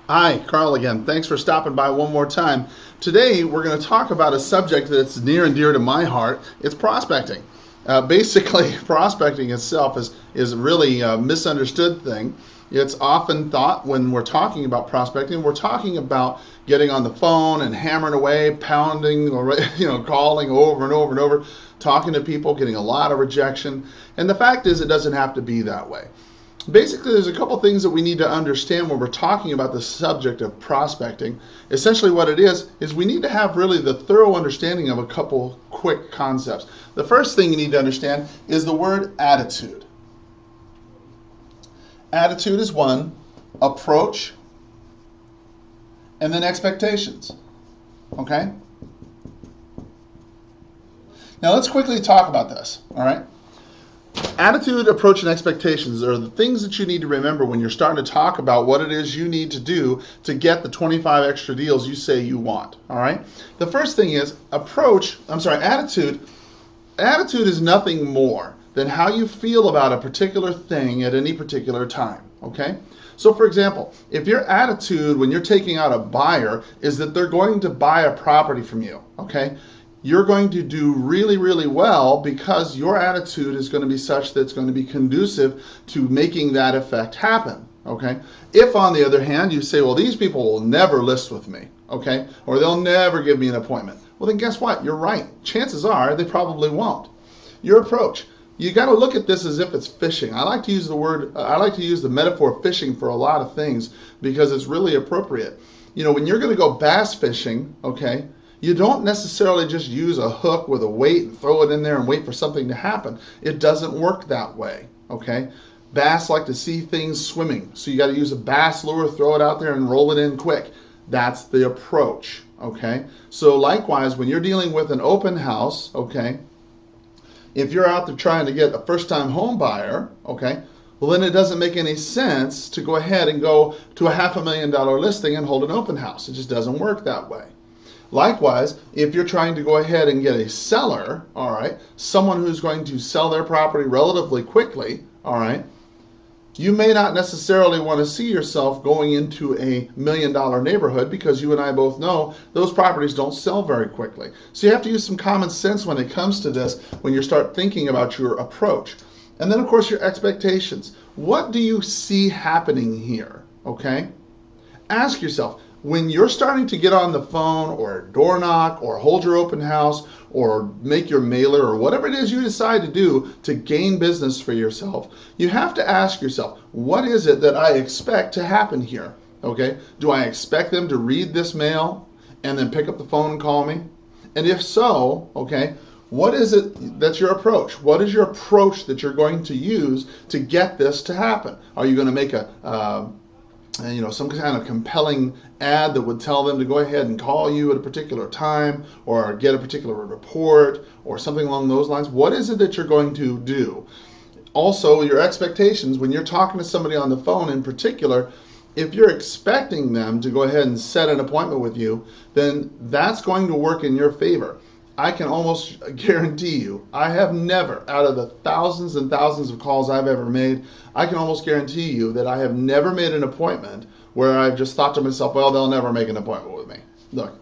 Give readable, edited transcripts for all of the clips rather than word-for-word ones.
Hi, Karl again. Thanks for stopping by one more time. Today, we're going to talk about a subject that's near and dear to my heart. It's prospecting. Basically, prospecting itself is really a misunderstood thing. It's often thought when we're talking about prospecting, we're talking about getting on the phone and hammering away, pounding, or calling over and over and over, talking to people, getting a lot of rejection. And the fact is, it doesn't have to be that way. Basically, there's a couple things that we need to understand when we're talking about the subject of prospecting. Essentially, what it is we need to have really the thorough understanding of a couple quick concepts. The first thing you need to understand is the word attitude. Attitude is one, approach, and then expectations. Okay? Now, let's quickly talk about this, all right? Attitude, approach, and expectations are the things that you need to remember when you're starting to talk about what it is you need to do to get the 25 extra deals you say you want. All right. The first thing is attitude. Attitude is nothing more than how you feel about a particular thing at any particular time. Okay. So, for example, if your attitude when you're taking out a buyer is that they're going to buy a property from you, okay, you're going to do really, really well because your attitude is going to be such that it's going to be conducive to making that effect happen, okay? If, on the other hand, you say, well, these people will never list with me, okay, or they'll never give me an appointment, well, then guess what? You're right. Chances are they probably won't. Your approach. You got to look at this as if it's fishing. I like to use the metaphor fishing for a lot of things because it's really appropriate. You know, when you're going to go bass fishing, okay, you don't necessarily just use a hook with a weight and throw it in there and wait for something to happen. It doesn't work that way, okay? Bass like to see things swimming, so you got to use a bass lure, throw it out there and roll it in quick. That's the approach, okay? So likewise, when you're dealing with an open house, okay, if you're out there trying to get a first-time home buyer, okay, well then it doesn't make any sense to go ahead and go to a $500,000 listing and hold an open house. It just doesn't work that way. Likewise, if you're trying to go ahead and get a seller, all right, someone who's going to sell their property relatively quickly, all right, you may not necessarily want to see yourself going into a $1 million neighborhood because you and I both know those properties don't sell very quickly. So you have to use some common sense when it comes to this when you start thinking about your approach. And then, of course, your expectations. What do you see happening here, okay? Ask yourself, when you're starting to get on the phone or door knock or hold your open house or make your mailer or whatever it is you decide to do to gain business for yourself, you have to ask yourself, what is it that I expect to happen here? Okay? Do I expect them to read this mail and then pick up the phone and call me? And if so, okay, what is it that's your approach? What is your approach that you're going to use to get this to happen? Are you going to make some kind of compelling ad that would tell them to go ahead and call you at a particular time or get a particular report or something along those lines? What is it that you're going to do? Also, your expectations when you're talking to somebody on the phone in particular, if you're expecting them to go ahead and set an appointment with you, then that's going to work in your favor. I can almost guarantee you, I have never, out of the thousands and thousands of calls I've ever made, I can almost guarantee you that I have never made an appointment where I've just thought to myself, well, they'll never make an appointment with me. Look,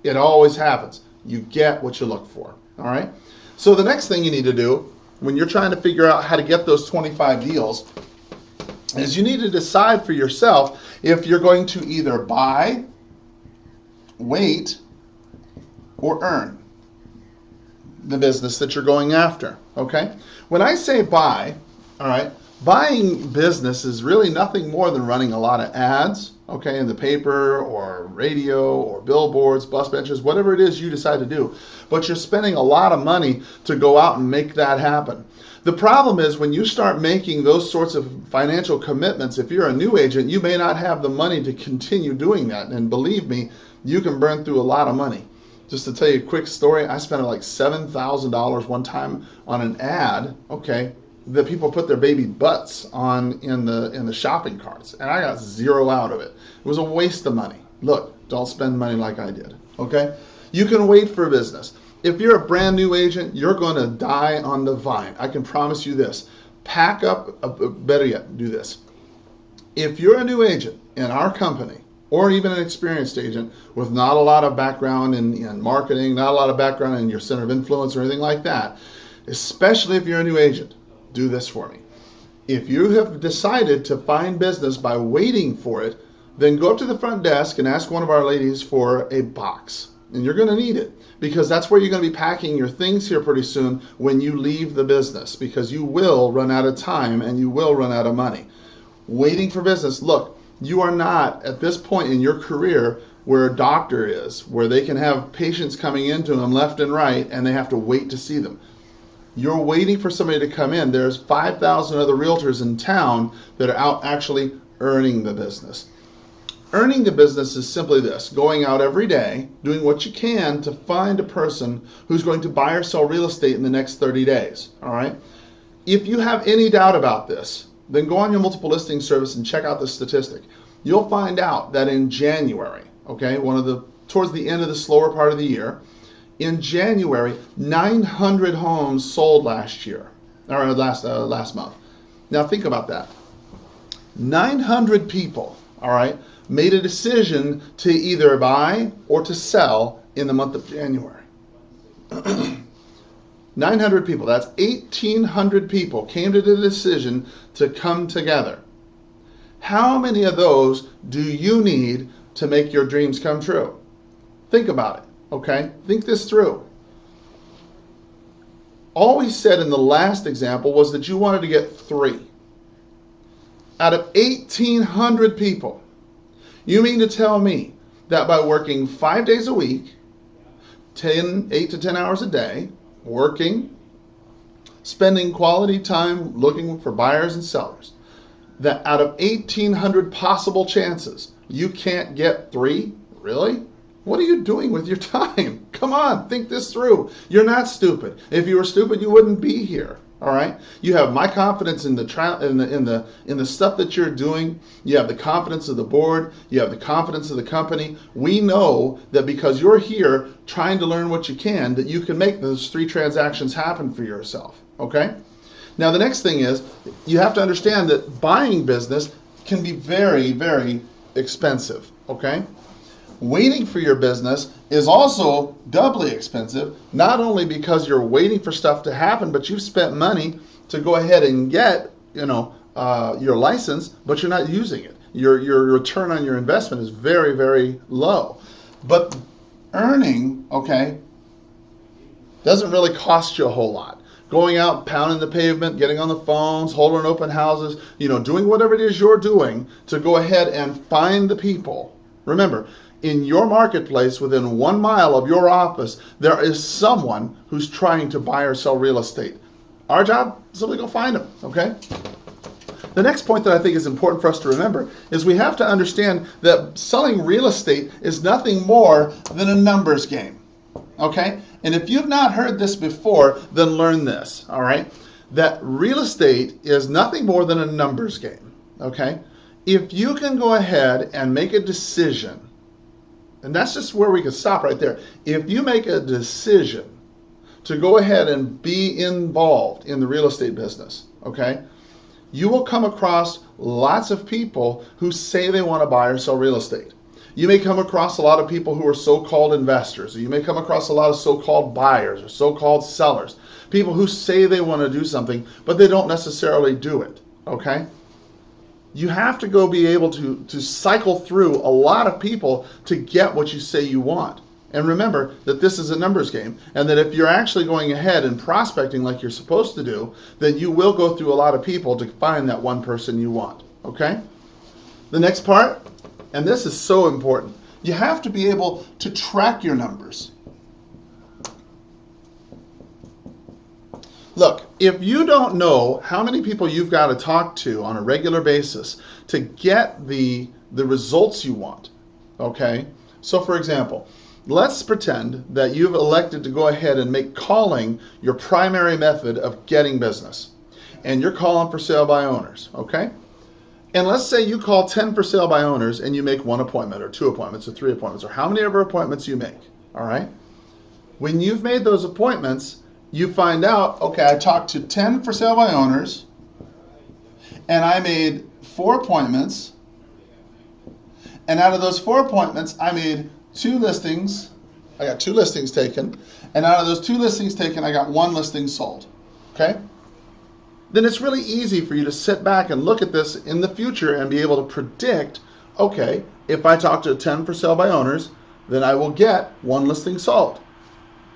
it always happens. You get what you look for, all right? So the next thing you need to do when you're trying to figure out how to get those 25 deals is you need to decide for yourself if you're going to either buy, wait, or earn the business that you're going after, okay? When I say buy, all right, buying business is really nothing more than running a lot of ads, okay, in the paper or radio or billboards, bus benches, whatever it is you decide to do. But you're spending a lot of money to go out and make that happen. The problem is when you start making those sorts of financial commitments, if you're a new agent, you may not have the money to continue doing that. And believe me, you can burn through a lot of money. Just to tell you a quick story, I spent like $7,000 one time on an ad, okay, that people put their baby butts on in the shopping carts, and I got zero out of it. It was a waste of money. Look, don't spend money like I did, okay? You can wait for business. If you're a brand new agent, you're going to die on the vine. I can promise you this. Pack up, better yet, do this. If you're a new agent in our company, or even an experienced agent with not a lot of background in marketing, not a lot of background in your center of influence or anything like that, especially if you're a new agent, do this for me. If you have decided to find business by waiting for it, then go up to the front desk and ask one of our ladies for a box. And you're going to need it, because that's where you're going to be packing your things here pretty soon when you leave the business, because you will run out of time and you will run out of money. Waiting for business. Look, you are not at this point in your career where a doctor is, where they can have patients coming into them left and right and they have to wait to see them. You're waiting for somebody to come in. There's 5,000 other realtors in town that are out actually earning the business. Earning the business is simply this: going out every day, doing what you can to find a person who's going to buy or sell real estate in the next 30 days. All right? If you have any doubt about this, then go on your multiple listing service and check out the statistic. You'll find out that in January, okay, towards the end of the slower part of the year, in January, 900 homes sold last year, or last month. Now think about that. 900 people, all right, made a decision to either buy or to sell in the month of January. 900 people, that's 1,800 people came to the decision to come together. How many of those do you need to make your dreams come true? Think about it, okay? Think this through. All we said in the last example was that you wanted to get 3 out of 1,800 people. You mean to tell me that by working 5 days a week, 8 to 10 hours a day, working, spending quality time looking for buyers and sellers, that out of 1,800 possible chances, you can't get 3? Really? What are you doing with your time? Come on, think this through. You're not stupid. If you were stupid, you wouldn't be here. All right? You have my confidence in the stuff that you're doing. You have the confidence of the board. You have the confidence of the company. We know that because you're here trying to learn what you can, that you can make those 3 transactions happen for yourself. Okay? Now the next thing is, you have to understand that buying business can be very, very expensive. Okay? Waiting for your business is also doubly expensive, not only because you're waiting for stuff to happen, but you've spent money to go ahead and get, your license, but you're not using it. Your return on your investment is very, very low. But earning, okay, doesn't really cost you a whole lot. Going out, pounding the pavement, getting on the phones, holding open houses, doing whatever it is you're doing to go ahead and find the people. Remember, in your marketplace, within 1 mile of your office, there is someone who's trying to buy or sell real estate. Our job is simply go find them, okay? The next point that I think is important for us to remember is we have to understand that selling real estate is nothing more than a numbers game, okay? And if you've not heard this before, then learn this, all right? That real estate is nothing more than a numbers game, okay? If you can go ahead and make a decision, and that's just where we can stop right there. If you make a decision to go ahead and be involved in the real estate business, okay, you will come across lots of people who say they want to buy or sell real estate. You may come across a lot of people who are so-called investors. Or you may come across a lot of so-called buyers or so-called sellers. People who say they want to do something, but they don't necessarily do it, okay? You have to go be able to cycle through a lot of people to get what you say you want. And remember that this is a numbers game, and that if you're actually going ahead and prospecting like you're supposed to do, then you will go through a lot of people to find that one person you want. Okay? The next part, and this is so important, you have to be able to track your numbers. Look, if you don't know how many people you've got to talk to on a regular basis to get the results you want, okay? So for example, let's pretend that you've elected to go ahead and make calling your primary method of getting business. And you're calling for sale by owners, okay? And let's say you call 10 for sale by owners and you make 1 appointment or 2 appointments or 3 appointments or how many ever appointments you make, all right? When you've made those appointments, you find out, okay, I talked to 10 for sale by owners, and I made 4 appointments, And out of those 4 appointments, I made 2 listings. I got 2 listings taken. And out of those 2 listings taken, I got 1 listing sold. Okay? Then it's really easy for you to sit back and look at this in the future and be able to predict, okay, if I talk to 10 for sale by owners, then I will get 1 listing sold.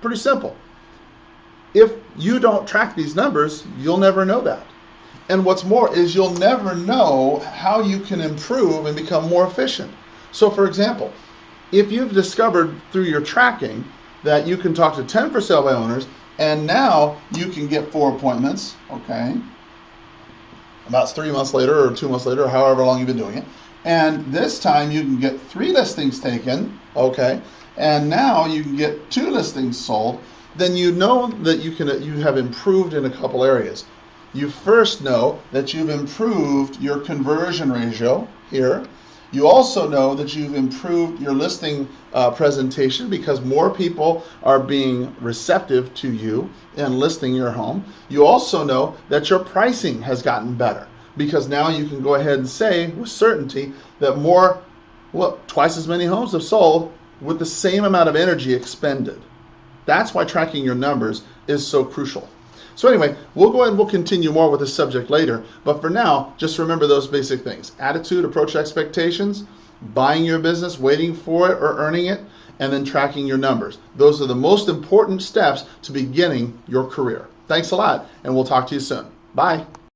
Pretty simple. If you don't track these numbers, you'll never know that. And what's more is you'll never know how you can improve and become more efficient. So for example, if you've discovered through your tracking that you can talk to 10 for sale by owners, and now you can get 4 appointments, okay, about 3 months later or 2 months later, or however long you've been doing it, and this time you can get 3 listings taken, okay, and now you can get 2 listings sold, then you know that you have improved in a couple areas. You first know that you've improved your conversion ratio here. You also know that you've improved your listing presentation because more people are being receptive to you and listing your home. You also know that your pricing has gotten better because now you can go ahead and say with certainty that twice as many homes have sold with the same amount of energy expended. That's why tracking your numbers is so crucial. So anyway, we'll go ahead and we'll continue more with this subject later. But for now, just remember those basic things. Attitude, approach expectations, buying your business, waiting for it or earning it, and then tracking your numbers. Those are the most important steps to beginning your career. Thanks a lot, and we'll talk to you soon. Bye.